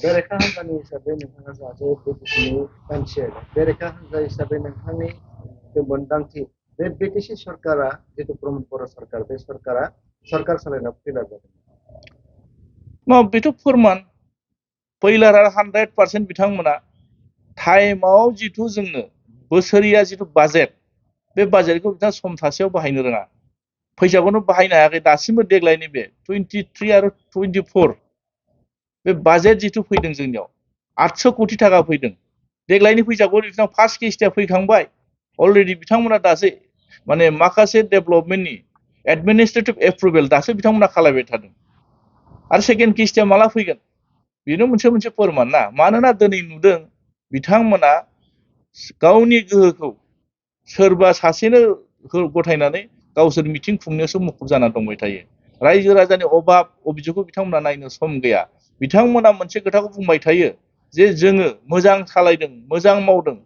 बेरेखा हान्जानि हिसाबै नोंथाङा जाहाथे बिटिसिनि मानसि बेरेखा हान्जा हिसाबै नोंथांनि मोनदांथि बे बिटिसि सरकारा जितु प्रमद बर' सरकार बे सरकारा सरकार सालायनायाव फैलार जादों बेथ' फोरमान फैलारा 100% बिथांमोना टाइमाव जिथु जोंनो बोसोरिया जिथु बाजेट बे बाजेटखौ बिथाङा सम थासेयाव बाहायनो रोङा फैसाखौनो बाहायनो हायाखै दासिमबो देग्लायनि बे 23 आरो 24 बे बाजेट जिथु फैदों जोंनियाव 800 कोटी थाखा फैदों देग्लायनि फैसाखौ बिथां फार्स्ट किस्तिया फैखांबाय अलरेडि बिथांमोना दासो माने माखासे डेभेलपमेन्टनि एडमिनिस्ट्रेटिभ एप्रुभेल दासो बिथांमोना खालामबाय थादों आरो सेकेन्ड किस्तिया माला फैगोन बेनो मोनसे फोरमान ना मानोना दिनै नुदों बिथांमोना गावनि गोहोखौ सोरबा सासेनो गथायनानै गावसोर मिटिं खुंनायावसो मुखुब जानानै दंबाय थायो रायजो राजानि अभाब अभियोगखौ बिथांमोना नायनो सम गैया बिथांमोना मोनसे खोथाखौ बुंबाय थायो जे जोङो मोजां सालायदों मोजां मावदों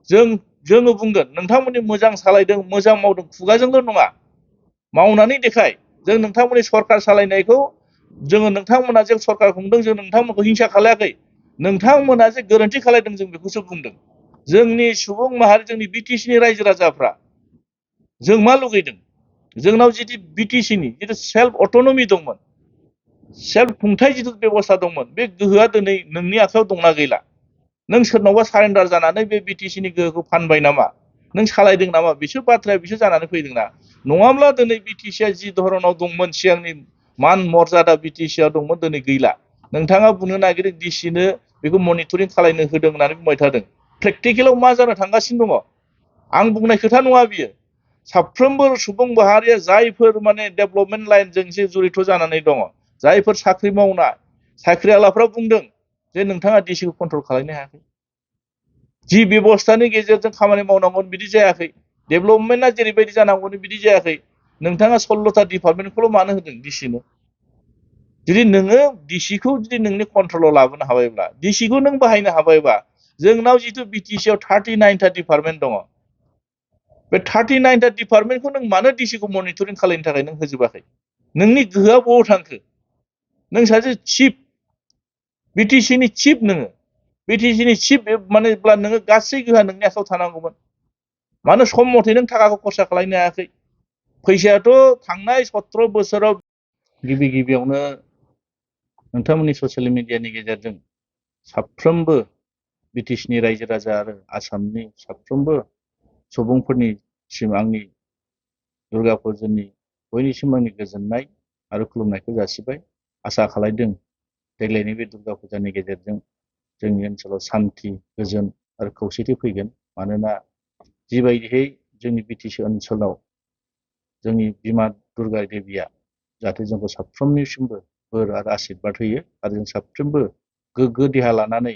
जोङो बुंगोन नोंथांमोननि मोजां सालायदों मोजां मावदों खुगाजोंल' नङा मावनानै देखाय जों नोंथांमोननि सरकार सालायनायखौ जोङो नोंथांमोना जे सरकार खुंदों जों नोंथांमोनखौ हिंसा खालायाखै नोंथांमोना जे गोरोन्थि खालायदों जों बेखौसो बुंदों जोंनि सुबुं माहारि जोंनि बिटिसिनि रायजो राजाफ्रा जों मा लुगैदों जोंनाव जितु बिटिसिनि जितु सेल्फ अट'नमि दंमोन सेल्फ खुंथाय जितु बेबस्था दंमोन बे गोहोआ दिनै नोंनि आखायाव दंना गैला नों सोरनावबा सारेन्डार जानानै बे बिटिसिनि गोहोखौ फानबाय नामा नों सालायदों नामा बिसोर बाथ्राया बिसोर जानानै फैदोंना नङाब्ला दिनै बिटिसिआ जि धरनाव दंमोन सिगांनि मान मर्यादा बिटिसिआव दंमोन दिनै गैला नोंथाङा बुंनो नागिरदों डिसिनो बेखौ मनिटरिं खालामनो होदों होननानै बुंबाय थादों प्रेक्टिकेलाव मा जानो थांगासिनो दङ आं बुंनाय खोथा नङा बियो साफ्रोमबो सुबुं माहारिया जायफोर माने डेभेलपमेन्ट लाइनजों जे जड़ित जानानै दङ जायफोर साख्रि मावनाय साख्रिआवलाफ्रा बुंदों जे नोंथाङा डिसिखौ कन्ट्रल खालामनो हायाखै जि बेबस्थानि गेजेरजों खामानि मावनांगौ बिदि जायाखै डेभेलपमेन्टआ जेरैबायदि जानांगौ बिदि जायाखै नोंथाङा 16टा डिपार्टमेन्टखौल' मानो होदों डिसिनो जुदि नोङो डिसिखौ जुदि नोंनि कन्ट्रलाव लाबोनो हाबायब्ला डिसिखौ नों बाहायनो हाबायबा जोंनाव जितु बिटिसिआव 39टा डिपार्टमेन्ट दङ बे 39टा डिपार्टमेन्टखौ नों मानो डिसिखौ मनिटरिं खालामनो थाखाय नों होजोबाखै नोंनि गोहोआ बबाव थांखो नों सासे चिफ बिटिसिनि चिफ नोङो बिटिसिनि चिफ मानेब्ला नोङो गासै गोहोआ नोंनि आखायाव थानांगौमोन मानो सम मथे नों थाखाखौ खरसा खालामनो हायाखै फैसायाथ' थांनाय 17 बोसोराव गिबियावनो नोंथांमोननि ससियेल मिडियानि गेजेरजों साफ्रोमबो बिटिसिनि रायजो राजा आरो आसामनि साफ्रोमबो सुबुंफोरनिसिम आंनि दुर्गा फुजानि बयनिसिम आंनि गोजोननाय आरो खुलुमनायखौ जासिबाय आसा खालामदों देग्लायनि बे दुर्गा फुजानि गेजेरजों जोंनि ओनसोलाव सान्थि गोजोन आरो खौसेथि फैगोन मानोना जिबायदियै जोंनि बिटिसि ओनसोलाव जोंनि बिमा दुर्गा देबिया जाहाथे जोंखौ साफ्रोमनिसिमबो बोर आरो आशीर्बाद होयो आरो जों साफ्रोमबो गोग्गो देहा लानानै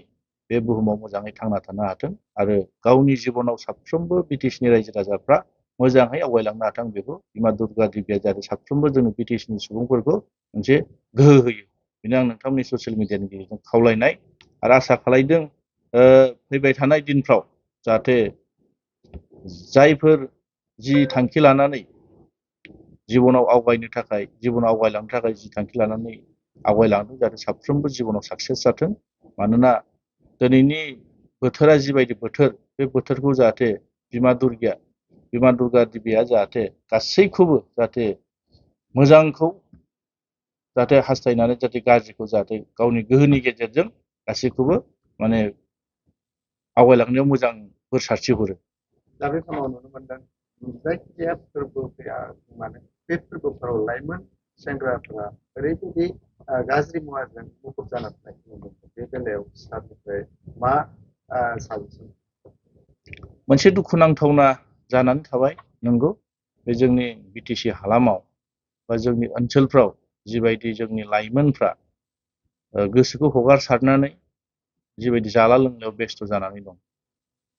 बे बुहुमाव मोजाङै थांना थानो हाथों आरो गावनि जिबनाव साफ्रोमबो बिटिसिनि रायजो राजाफ्रा मोजाङै आवगायलांनो हाथों बेखौ बिमा दुर्गा देबिया जाहाथे साफ्रोमबो जोंनि बिटिसिनि सुबुंफोरखौ मोनसे गोहो होयो बेनो आं नोंथांमोननि ससियेल मिडियानि गेजेरजों खावलायनाय आरो आसा खालामदों फैबाय थानाय दिनफ्राव जाहाथे जायफोर जि थांखि लानानै जिबनाव आवगायलांनो थाखाय जि थांखि लानानै आवगायलांदों जाहाथे साफ्रोमबो जिबनाव साक्सेस जाथों मानोना दिनैनि बोथोरा जिबायदि बोथोर बे बोथोरखौ जाहाथे बिमा दुर्गा देबिया जाहाथे गासैखौबो जाहाथे मोजांखौ जाहाथे हास्थायनानै जाहाथे गाज्रिखौ जाहाथे गावनि गोहोनि गेजेरजों गासैखौबो माने आवगायलांनायाव मोजां बोर सारस्रिहरो दा बे समाव नुनो मोनदों जायखिजाया फोरबो फैया मानो बे फोरबोफोराव लाइमोन सेंग्राफोरा ओरैबायदि गाज्रि मुवाजों मुखुब जाना थानायखौ नुनो मोनो बे बेलायाव सारनिफ्राय मा साजेसन मोनसे दुखुनांथावना जानानै थाबाय नंगौ बे जोंनि बिटिसि हालामाव बा जोंनि ओनसोलफ्राव जिबायदि जोंनि लाइमोनफ्रा गोसोखौ हगारसारनानै जिबायदि जाला लोंनायाव बेस्थ' जानानै दं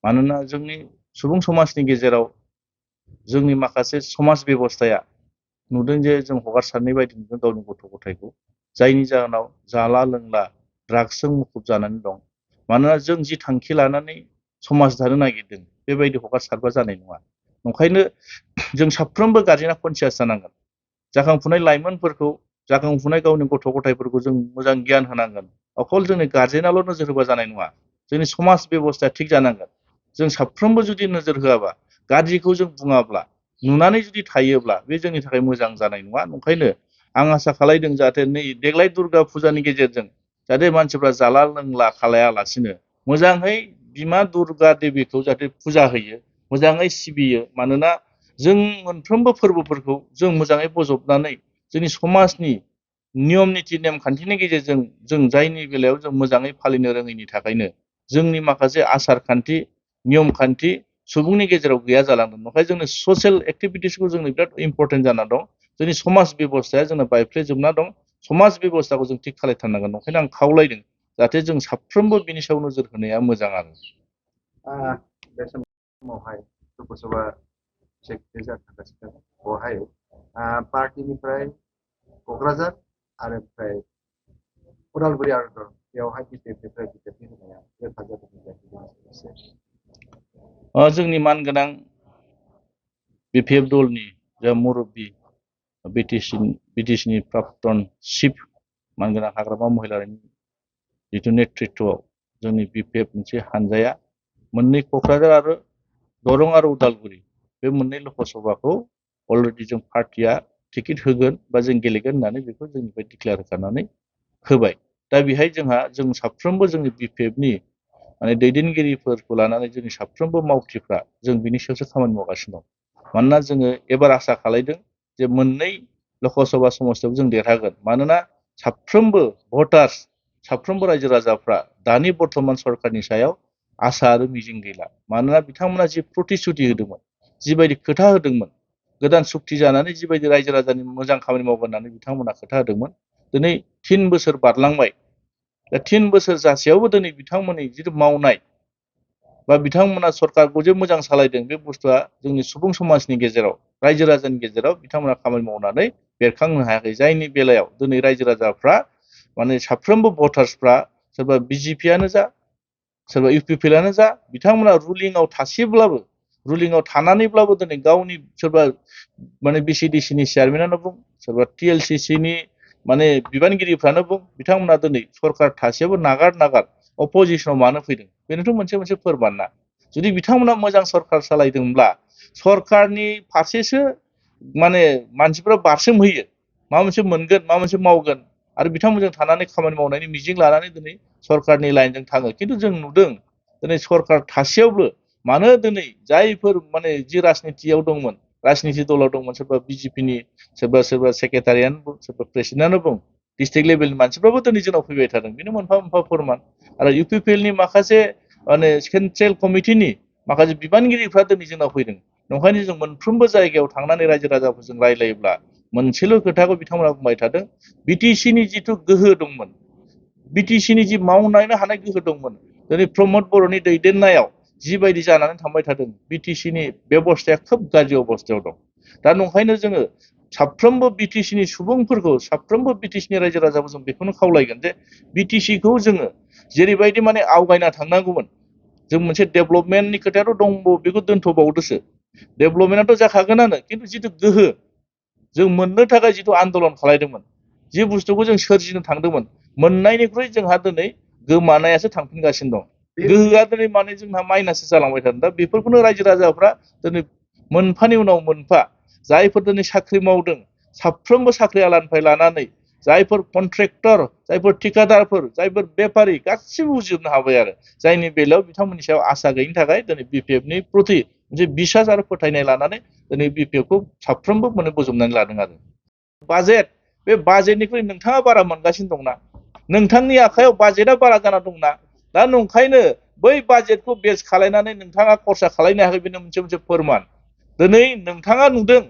मानोना जोंनि सुबुं समाजनि गेजेराव जोंनि माखासे समाज बेबस्थाया नुदों जे जों हगारसारनाय बायदि नुदों गावनि गथ' गथायखौ जायनि जाहोनाव जाला लोंला ड्राग्सजों मुखुब जानानै दं मानोना जों जि थांखि लानानै समाज दानो नागिरदों बेबायदि हगारसारबा जानाय नङा ओंखायनो जों साफ्रोमबो गार्जेना कनसियास जानांगोन जाखांफुनाय लाइमोनफोरखौ जाखांफुनाय गावनि गथ' गथायफोरखौ जों मोजां गियान होनांगोन अकल जोंनि गार्जेनाल' नोजोर होबा जानाय नङा जोंनि समाज बेबस्थाया थिग जानांगोन जों साफ्रोमबो जुदि नोजोर होआबा गाज्रिखौ जों बुङाब्ला नुनानै जुदि थायोब्ला बे जोंनि थाखाय मोजां जानाय नङा ओंखायनो आं आसा खालामदों जाहाथे नै देग्लाय दुर्गा फुजानि गेजेरजों जाहाथे मानसिफ्रा जाला लोंला खालायालासिनो मोजाङै बिमा दुर्गा देबीखौ जाहाथे फुजा होयो मोजाङै सिबियो मानोना जों मोनफ्रोमबो फोरबोफोरखौ जों मोजाङै बजबनानै जोंनि समाजनि नियम निति नेमखान्थिनि गेजेरजों जों जायनि बेलायाव जों मोजाङै फालिनो रोङैनि थाखायनो जोंनि माखासे आसार खान्थि नियम खान्थि सुबुंनि गेजेराव गैया जालांदों ओंखायनो जोंनि ससियेल एक्टिभिटिसखौ जोंनो बिराद इम्परटेन्ट जाना दं जोंनि समाज बेबस्थाया जोंना बायफ्लेजोबना दं समाज बेबस्थाखौ जों थिग खालामथारनांगोन ओंखायनो आं खावलायदों जाहाथे जों साफ्रोमबो बिनि सायाव नोजोर होनाया मोजां आरो बे समावहाय लोकसभा सेक्रेटारि जागासिनो बेवहाय पार्टिनिफ्राय क'क्राझार आरो ओमफ्राय उदालगुरि आरो बेवहाय बिजेपिनिफ्राय बिजेपि होनाया रोखा जादों जोंनि मानगोनां बिपिएफ दलनि जा मुरब्बी बिटिसिनि प्राक्तन चिफ मानगोनां हाग्रामा महिलारिनि जिथु नेतृत्वआव जोंनि बिपिएफ मोनसे हानजाया मोननै क'क्राझार आरो दरं आरो उदालगुरि बे मोननै लकसभाखौ अलरेडि जों पार्टिया टिकेट होगोन बा जों गेलेगोन होननानै बेखौ जोंनिफ्राय डिक्लेयार खालामनानै होबाय दा बेहाय जों साफ्रोमबो जोंनि बिपिएफनि माने दैदेनगिरिफोरखौ लानानै जोंनि साफ्रोमबो मावथिफ्रा जों बिनि सायावसो खामानि मावगासिनो दं मानोना जोङो एबार आसा खालामदों जे मोननै लकसभा समस्तियाव जों देरहागोन मानोना साफ्रोमबो भटार्स साफ्रोमबो रायजो राजाफ्रा दानि बर्तमान सरकारनि सायाव आसा आरो मिजिं गैला मानोना बिथांमोना जि प्रतिश्रुति होदोंमोन जिबायदि खोथा होदोंमोन गोदान सुक्ति जानानै जिबायदि रायजो राजानि मोजां खामानि मावगोन होननानै बिथांमोना खोथा होदोंमोन दिनै 3 बोसोर बारलांबाय दा 3 बोसोर जासेयावबो दिनै बिथांमोननि जिथु मावनाय बा बिथांमोना सरकारखौ जे मोजां सालायदों बे बुस्थुआ जोंनि सुबुं समाजनि गेजेराव रायजो राजानि गेजेराव बिथांमोना खामानि मावनानै बेरखांनो हायाखै जायनि बेलायाव दिनै रायजो राजाफ्रा माने साफ्रोमबो भटार्सफ्रा सोरबा बिजेपियानो जा सोरबा इउपिपिएलआनो जा बिथांमोना रुलिंआव थासेब्लाबो रुलिंआव थानानैब्लाबो दिनै गावनि सोरबा माने बिसिडिसिनि चेयारमेनानो बुं सोरबा टिएलसिसिनि माने बिबानगिरिफ्रानो बुं बिथांमोना दिनै सरकार थासेयावबो नागार अपोजिशनाव मानो फैदों बेनोथ' मोनसे फोरमान ना जुदि बिथांमोना मोजां सरकार सालायदोंब्ला सरकारनि फारसेसो माने मानसिफ्रा बारसोम होयो माबा मोनसे मोनगोन माबा मोनसे मावगोन आरो बिथांमोनजों थानानै खामानि मावनायनि मिजिं लानानै दिनै सरकारनि लाइनजों थाङो खिन्थु जों नुदों दिनै सरकार थासेयावबो मानो दिनै जायफोर माने जि राजनितियाव दंमोन राजनिति दलाव दंमोन सोरबा बिजेपिनि सोरबा सेक्रेटारियानो बुं सोरबा प्रेसिडेन्टआनो बुं डिस्ट्रिक्ट लेभेलनि मानसिफ्राबो दिनै जोंनाव फैबाय थादों बेनो मोनफा फोरमान आरो इउपिपिएलनि माखासे माने सेन्ट्रेल कमिटिनि माखासे बिबानगिरिफ्रा दिनै जोंनाव फैदों ओंखायनो जों मोनफ्रोमबो जायगायाव थांनानै रायजो राजाफोरजों रायलायोब्ला मोनसेल' खोथाखौ बिथांमोना बुंबाय थादों बिटिसिनि जिथु गोहो दंमोन बिटिसिनि जि मावनो हानाय गोहो दंमोन दिनै प्रमद बर'नि दैदेननायाव जिबायदि जानानै थांबाय थादों बिटिसिनि बेबस्थाया खोब गाज्रि अबस्थायाव दं दा नंखायनो जोङो साफ्रोमबो बिटिसिनि सुबुंफोरखौ साफ्रोमबो बिटिसिनि रायजो राजाखौ जों बेखौनो खावलायगोन जे बिटिसिखौ जोङो जेरैबायदि माने आवगायना थांनांगौमोन जों मोनसे डेभलपमेन्टनि खोथायाथ' दंबावो बेखौ दोनथ'बावदोसो डेभलपमेन्टआथ' जाखागोनानो खिन्थु जिथु गोहो जों मोननो थाखाय जिथु आन्दलन खालायदोंमोन जि बुस्थुखौ जों सोरजिनो थांदोंमोन मोननायनिख्रुइ जोंहा दिनै गोमानायासो थांफिनगासिनो दं गोहोआ दिनै माने जोंहा माइनाससो जालांबाय थादों दा बेफोरखौनो रायजो राजाफ्रा दिनै मोनफानि उनाव मोनफा जायफोर दिनै साख्रि मावदों साफ्रोमबो साख्रि आलानिफ्राय लानानै जायफोर कन्ट्रेक्टर जायफोर ठिकादारफोर जायफोर बेफारि गासिबो बुजिजोबनो हाबाय आरो जायनि बेलायाव बिथांमोननि सायाव आसा गैयिनि थाखाय दिनै बिपिएफनि प्रति मोनसे बिसास आरो फोथायनाय लानानै दिनै बिपिएफखौ साफ्रोमबो माने बोजबनानै लादों आरो बाजेट बे बाजेटनिख्रुइ नोंथाङा बारा मोनगासिनो दंना नोंथांनि आखायाव बाजेटआ बारा जाना दंना दा नंखायनो बै बाजेटखौ बेस खालायनानै नोंथाङा खरसा खालायनो हायाखै बेनो मोनसे फोरमान दिनै नोंथाङा नुदों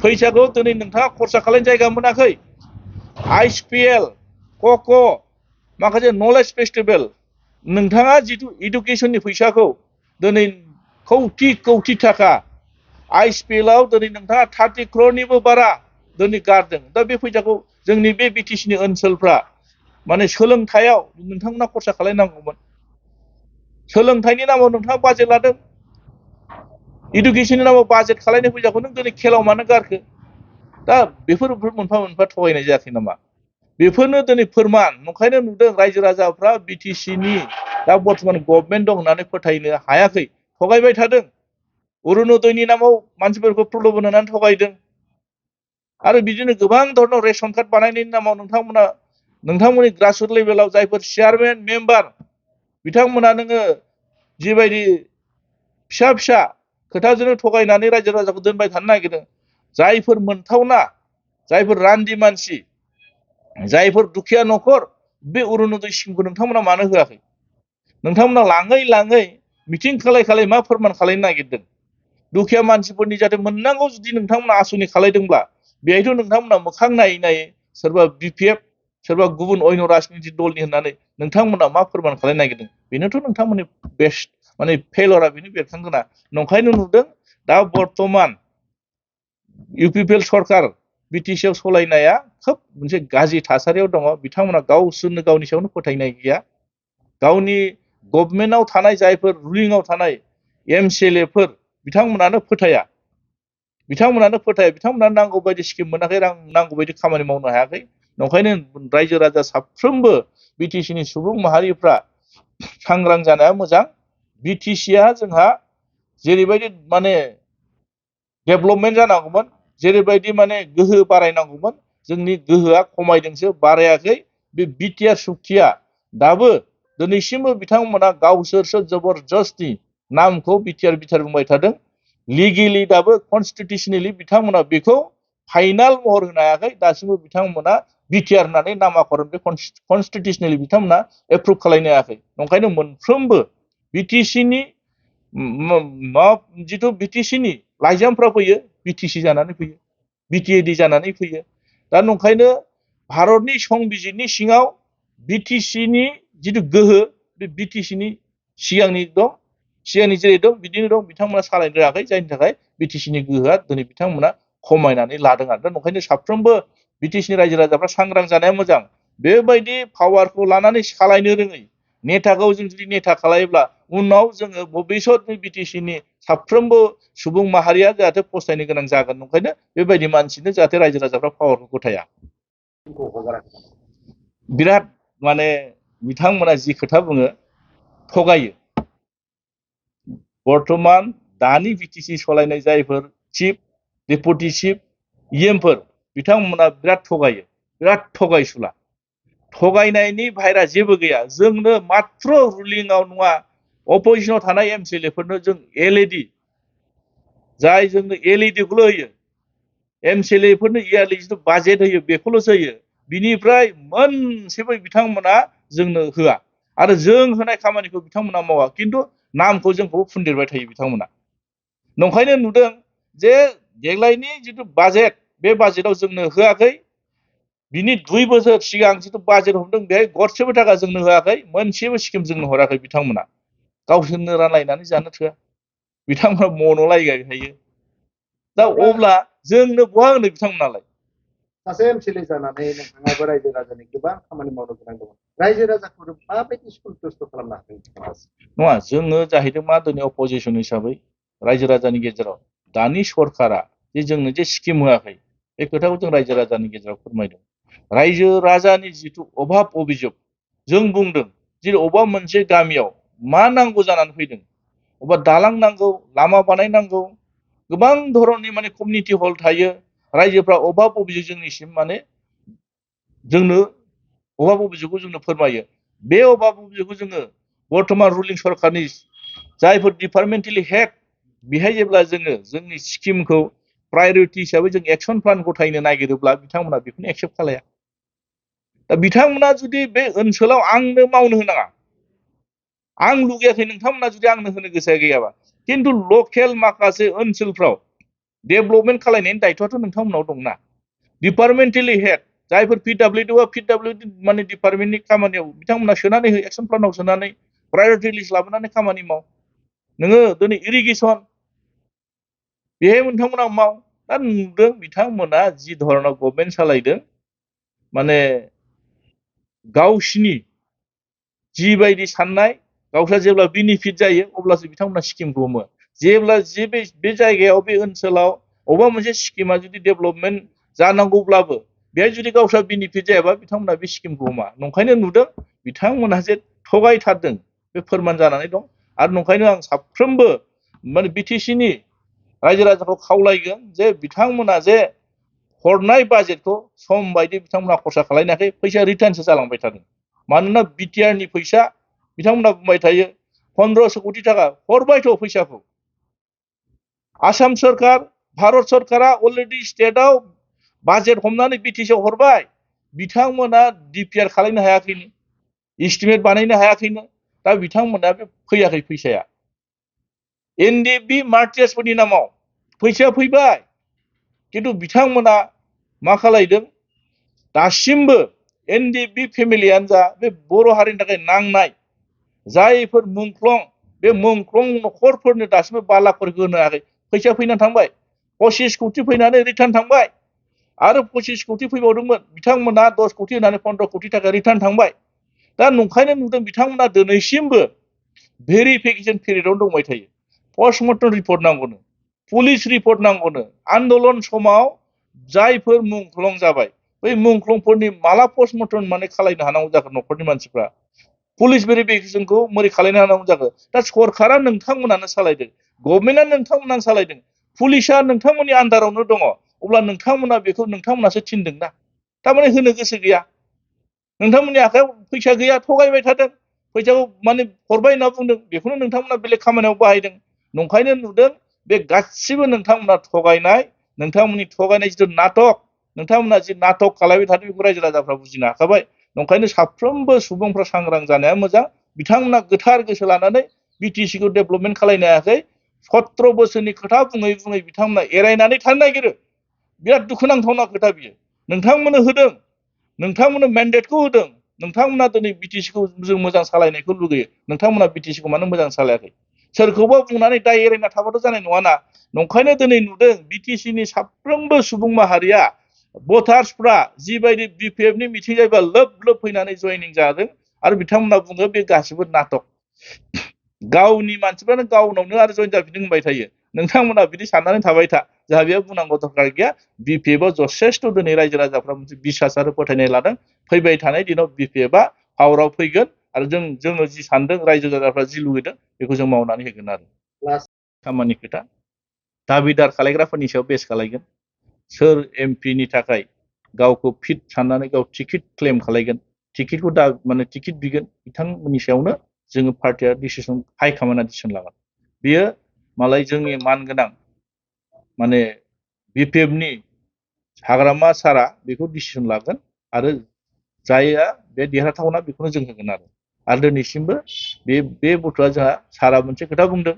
फैसाखौ दिनै नोंथाङा खरसा खालायनो जायगा मोनाखै आइसपिएल कक' माखासे नलेज फेस्टिभेल नोंथाङा जिथु इडुकेसननि फैसाखौ दिनै कौटि थाखा आइसपिएलआव दिनै नोंथाङा 30 crore बारा दिनै गारदों दा बे फैसाखौ जोंनि बे बिटिसिनि ओनसोलफ्रा माने सोलोंथायाव नोंथांमोना खरसा खालायनांगौमोन सोलोंथाइनि नामाव नोंथाङा बाजेट लादों इडुकेसननि नामाव बाजेट खालायनाय फैसाखौ नों दिनै खेलाव मानो गारखो दा बेफोर मोनफा थगायनाय जायाखै नामा बेफोरनो दिनै फोरमान नंखायनो नुदों रायजो राजाफ्रा बिटिसिनि दा बर्थमान गभर्नमेन्ट दं होननानै फोथायनो हायाखै थगायबाय थादों अरुणोदयनि नामाव मानसिफोरखौ प्रलोभन होनानै थगायदों आरो बिदिनो गोबां धरनाव रेशन कार्ड बानायनायनि नामाव नोंथांमोननि ग्रासरुट लेभेलाव जायफोर चेयारमेन मेम्बार बिथांमोना नोङो जिबायदि फिसा फिसा खोथाजोंनो थगायनानै रायजो राजाखौ दोनबाय थानो नागिरदों जायफोर मोनथावना जायफोर रान्दि मानसि जायफोर दुखिया न'खर बे अरुणोदय स्किमखौ नोंथांमोना मानो होआखै नोंथांमोना लाङै लाङै मिटिं खालाय मा फोरमान खालायनो नागिरदों दुखिया मानसिफोरनि जाहाथे मोननांगौ जुदि नोंथांमोना आसनि खालायदोंब्ला बेहायथ' नोंथांमोना मोखां नायै नायै सोरबा बिपिएफ सोरबा गुबुन अन्य राजनिति दलनि होननानै नोंथांमोना मा फोरमान खालायनो नागिरदों बेनोथ' नोंथांमोननि बेस्ट माने फेलरा बेनो बेरखांगोना नंखायनो नुदों दा बर्थमान इउपिपिएल सरकार बिटिसिआव सलायनाया खोब मोनसे गाज्रि थासारियाव दङ बिथांमोना गावसोरनो गावनि सायावनो फोथायनाय गैया गावनि गभर्नमेन्टआव थानाय जायफोर रुलिंआव थानाय एमसिएलएफोर बिथांमोनानो फोथाया बिथांमोना नांगौ बायदि स्किम मोनाखै नांगौ बायदि खामानि मावनो हायाखै नंखायनो रायजो राजा साफ्रोमबो बिटिसिनि सुबुं माहारिफ्रा सांग्रां जानाया मोजां बिटिसिआ जोंहा जेरैबायदि माने डेभलपमेन्ट जानांगौमोन जेरैबायदि माने गोहो बारायनांगौमोन जोंनि गोहोआ खमायदोंसो बारायाखै बे बिटिआर सुक्तिया दाबो दिनैसिमबो बिथांमोना गावसोरसो जबरदस्ति नामखौ बिटिआर बुंबाय थादों लिगेलि दाबो कनस्टिटिउसनेलि बिथांमोना बेखौ फाइनाल महर होनो हायाखै दासिमबो बिथांमोना बिटिआर होननानै नामाकरण बे कनस्टिटिउसनेलि बिथांमोना एप्रुभ खालायनो हायाखै नंखायनो मोनफ्रोमबो बिटिसिनि जिथु बिटिसिनि लाइजामफ्रा फैयो बिटिसि जानानै फैयो बिटिएडि जानानै फैयो दा नंखायनो भारतनि संबिजिरनि सिङाव बिटिसिनि जिथु गोहो बे बिटिसिनि सिगांनि जेरै दं बिदिनो दं बिथांमोना सालायनो रोङाखै जायनि थाखाय बिटिसिनि गोहोआ दिनै बिथांमोना खमायनानै लादों आरो दा नंखायनो साफ्रोमबो बिटिसिनि रायजो राजाफ्रा सांग्रां जानाया मोजां बेबायदि पावारखौ लानानै सालायनो रोङै नेताखौ जों जुदि नेता खालायोब्ला उनाव जोङो भबिष्यत बिटिसिनि साफ्रोमबो सुबुं माहारिया जाहाथे फस्थायनो गोनां जागोन नंखायनो बेबायदि मानसिनो जाहाथे रायजो राजाफ्रा पावारखौ गथाया बिराद माने बिथांमोना जि खोथा बुङो थगायो बर्थमान दानि बिटिसि सलायनाय जायफोर चिफ डेपुटि चिफ इएमफोर बिथांमोना बिराद थगायो बिराद थगायसुला थगायनायनि बाहेरा जेबो गैया जोंनो मात्र रुलिंआव नङा अपोजिशनाव थानाय एमसिएलएफोरनो जों एलइडि जाय जोंनो एलइडिखौल' होयो एमसिएलएफोरनो इयारलि जिथु बाजेट होयो बेखौल'सो होयो बिनिफ्राय मोनसेबो बिथांमोना जोंनो होआ आरो जों होनाय खामानिखौ बिथांमोना मावा खिन्थु नामखौ जोंखौ फुनदेरबाय थायो बिथांमोना नंखायनो नुदों जे देग्लायनि जिथु बाजेट बे बाजेटआव जोंनो होआखै बिनि 2 बोसोर सिगां जिथु बाजेट हमदों बेहाय गरसेबो थाखा जोंनो होआखै मोनसेबो स्किम जोंनो हराखै बिथांमोना गावसोरनो रानलायनानै जानो थोआ बिथांमोना मन'लायगाय थायो दा अब्ला जोंनो बहा होनो बिथांमोनालाय सासे एमसिएलए जानानै नोंथाङाबो रायजो राजानि गोबां खामानि मावनो गोनां दङ रायजो राजाखौ माबायदि सन्तुष्ट खालामनो हागोन नङा जोङो जाहैदों मा दिनै अपोजिशन हिसाबै रायजो राजानि गेजेराव दानि सरकारा जे जोंनो जे स्किम होआखै बे खोथाखौ जों रायजो राजानि गेजेराव फोरमायदों रायजो राजानि जिथु अभाब अभियोग जों बुंदों जे अबेबा मोनसे गामियाव मा नांगौ जानानै फैदों अबेबा दालां नांगौ लामा बानायनांगौ गोबां धरननि माने कमिउनिटि हल थायो रायजोफ्रा अभाब अभियोग जोंनिसिम माने जोंनो अभाब अभियोगखौ जोंनो फोरमायो बे अभाब अभियोगखौ जोङो बर्थमान रुलिं सरकारनि जायफोर डिपार्टमेन्टेलि हेड बेहाय जेब्ला जोङो जोंनि स्किमखौ प्रायरिटि हिसाबै जों एक्सन प्लान गथायनो नागिरोब्ला बिथांमोना बेखौनो एक्सेप्ट खालाया दा बिथांमोना जुदि बे ओनसोलाव आंनो मावनो होनाङा आं लुगैयाखै नोंथांमोना जुदि आंनो होनो गोसो गैयाबा खिन्थु लकेल माखासे ओनसोलफ्राव डेभलपमेन्ट खालायनायनि दायित्वआथ' नोंथांमोनाव दंना डिपार्टमेन्टेलि हेड जायफोर पिडब्लिउडि माने डिपार्टमेन्टनि खामानियाव बिथांमोना सोनानै हो एक्सन प्लानाव सोनानै प्रायरिटि लिस्ट लाबोनानै खामानि माव नोङो दिनै इरिगेसन बेहाय नोंथांमोना माव दा नुदों बिथांमोना जि धरनाव गभर्नमेन्ट सालायदों माने गावसिनि जिबायदि साननाय गावस्रा जेब्ला बेनिफिट जायो अब्लासो बिथांमोना स्किमखौ हमो जेब्ला बे जायगायाव बे ओनसोलाव अबेबा मोनसे स्किमा जुदि डेभलपमेन्ट जानांगौब्लाबो बे जुदि गावस्रा बेनिफिट जायाबा बिथांमोना बे स्किमखौ हमा नंखायनो नुदों बिथांमोनहा जे थगायथारदों बे फोरमान जानानै दं आरो नंखायनो आं साफ्रोमबो माने BTC नि रायजो राजाखौ खावलायगोन जे बिथांमोना जे हरनाय बाजेटखौ सम बायदि बिथांमोना खरसा खालायनायाखै फैसा रिटार्नसो जालांबाय थादों मानोना BTR नि फैसा बिथांमोना बुंबाय थायो 1500 कोटी टाका हरबायथ' फैसाखौ आसाम सरकार भारत सरकारा अलरेडि स्टेटआव बाजेट हमनानै BTC आव हरबाय बिथांमोना DPR खालामनो हायाखैनो एस्टिमेट बानायनो हायाखैनो दा बिथांमोना बे फैयाखै फैसाया NDB मार्टियार्सफोरनि नामाव फैसा फैबाय किन्तु बिथांमोना मा खालायदों दासिमबो NDB फेमिलियानो जा बे बर' हारिनि थाखाय नांनाय जायफोर मुंख्लं बे मुंख्लं नखरफोरनो दासिमबो बालाफोर होनो हायाखै फैसा फैनानै थांबाय 25 कोटी फैनानै रिटार्न थांबाय आरो 25 कोटी फैबावदोंमोन बिथांमोना 10 कोटी होनानै 15 कोटी टाका रिटार्न थांबाय दा नंखायनो नुदों बिथांमोना दिनैसिमबो भेरिफिकेसन पिरियडआव दंबाय थायो पस्टमर्टम रिपर्ट नांगौनो पुलिस रिपर्ट नांगौनो आन्दोलन समाव जायफोर मुंख्लं जाबाय बै मुंख्लंफोरनि माला पस्टमर्टम माने खालायनो हानांगौ जाखो नखरनि मानसिफ्रा पुलिस भेरिफिकेसनखौ मोरै खालायनो हानांगौ जाखो दा सरकारा नोंथांमोनानो सालायदों गभर्नमेन्टआ नोंथांमोनानो सालायदों पुलिसआ नोंथांमोननि आन्दारावनो दङ अब्ला नोंथांमोना बेखौ नोंथांमोनासो थिनदोंना थारमाने होनो गोसो गैया नोंथांमोननि आखायाव फैसा गैया थगायबाय थादों फैसाखौ माने हरबाय होनना बुंदों बेखौनो नोंथांमोना बेलेग खामानियाव बाहायदों नंखायनो नुदों बे गासिबो नोंथांमोना थगायनाय नोंथांमोननि थगायनाय जिथु नाटक नोंथांमोना जि नाटक खालामबाय थादों बेखौ रायजो राजाफ्रा बुजिनो हाखाबाय नंखायनो साफ्रोमबो सुबुंफ्रा सांग्रां जानाया मोजां बिथांमोना गोथार गोसो लानानै BTC खौ डेभलपमेन्ट खालायनो हायाखै 17 बोसोरनि खोथा बुङै बुङै बिथांमोना एरायनानै थानो नागिरो बिराद दुखुनांथावना खोथा बियो नोंथांमोननो होदों नोंथांमोननो मेन्डेटखौ होदों नोंथांमोना दिनै BTC खौ जों मोजां सालायनायखौ लुगैयो नोंथांमोना BTC खौ मानो मोजां सालायाखै सोरखौबा बुंनानै दा एरायना थाबाथ' जानाय नङाना नंखायनो दिनै नुदों BTC नि साफ्रोमबो सुबुं माहारिया भटार्सफ्रा जिबायदि BPF नि मिटिं जायोबा लोब लोब फैनानै जयनिं जादों आरो बिथांमोना बुङो बे गासिबो नाटक गावनि मानसिफ्रानो गावनावनो आरो जयन जाफिनदों होनबाय थायो नोंथांमोना बिदि साननानै थाबाय था जोंहा बेयाव बुंनांगौ दरकार गैया BPF आव जथेस्थ' दिनै रायजो राजाफ्रा मोनसे बिसास आरो फोथायनाय लादों फैबाय थानाय दिनाव BPF आ पावाराव फैगोन आरो जोङो जि सानदों रायजो राजाफ्रा जि लुगैदों बेखौ जों मावनानै होगोन आरो लास्ट खामानि खोथा दाबिदार खालायग्राफोरनि सायाव बेस खालायगोन सोर MP नि थाखाय गावखौ फिट साननानै गाव टिकेट क्लेम खालायगोन टिकेटखौ दा माने टिकेट बिगोन बिथांमोननि सायावनो जोङो पार्टिया डिसिसन हाइ कमान्डआ डिसिसन लागोन बेयो मालाय जोंनि मानगोनां माने BPF नि हाग्रामा सारा बेखौ डिसिसन लागोन आरो जायआ बे देरहाथावना बेखौनो जों होगोन आरो दिनैसिमबो बे बुथुआ जोंहा सारा मोनसे खोथा बुंदों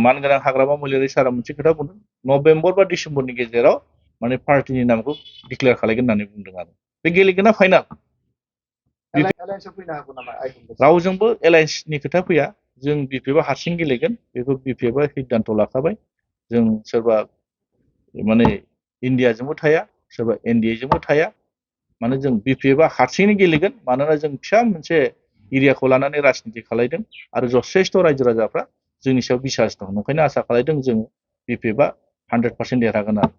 मानगोनां हाग्रामा मुलियारि सारा मोनसे खोथा बुंदों नभेम्बर बा डिसेम्बरनि गेजेराव माने पार्टिनि नामखौ डिक्लेयार खालायगोन होननानै बुंदों आरो बे गेलेगोना फाइनाल रावजोंबो एलायन्सनि खोथा फैया जों BPF आ हारसिं गेलेगोन बेखौ BPF आ सिद्धान्त लाखाबाय जों सोरबा माने इन्डियाजोंबो थाया सोरबा NDA जोंबो थाया माने जों BPF आ हारसिङैनो गेलेगोन मानोना जों फिसा मोनसे एरियाखौ लानानै राजनिति खालायदों आरो जथेस्थ' रायजो राजाफ्रा जोंनि सायाव बिसास दं नंखायनो आसा खालायदों जों BPF आ 100% देरहागोन आरो